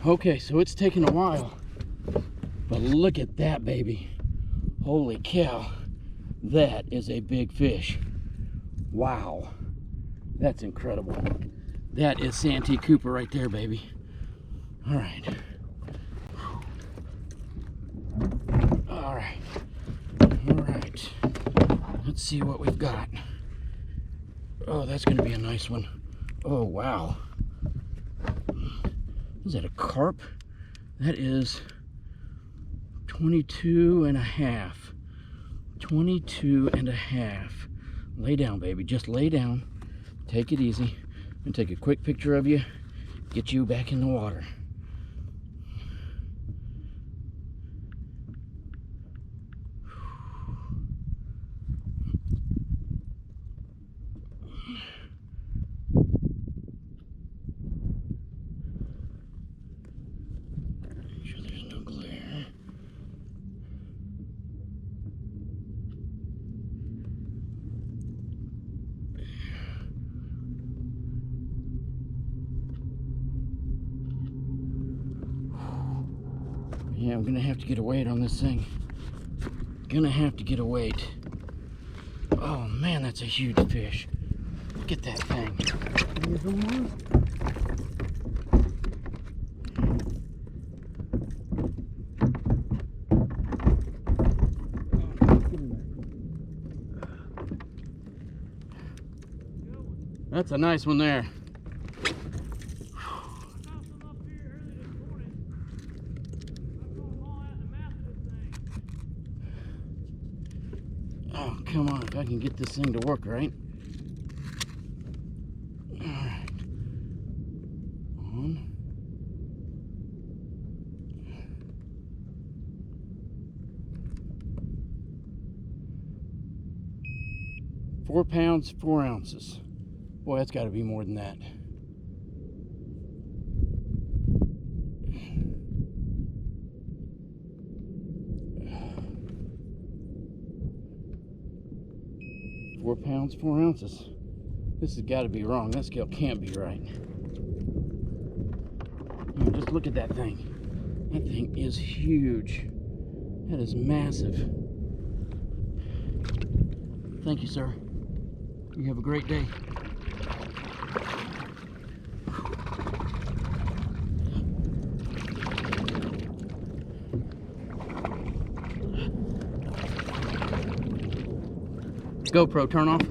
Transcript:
Okay, so it's taken a while, but look at that baby. Holy cow, that is a big fish. Wow, that's incredible. That is Santee Cooper right there, baby. All right. All right. All right. Let's see what we've got. Oh, that's going to be a nice one. Oh, wow. Is that a carp? That is 22 and a half. 22 and a half. Lay down, baby. Just lay down. Take it easy. And take a quick picture of you. Get you back in the water. Make sure there's no glare. Yeah, I'm gonna have to get a weight on this thing. Gonna have to get a weight. Oh man, that's a huge fish. Look at that thing. That's a nice one there. Oh, come on, if I can get this thing to work right. All right. On. £4 pounds, 4 ounces. Boy, that's got to be more than that. £4 pounds, 4 ounces. This has got to be wrong. That scale can't be right. Just look at that thing. That thing is huge. That is massive. Thank you, sir. You have a great day. GoPro, turn off.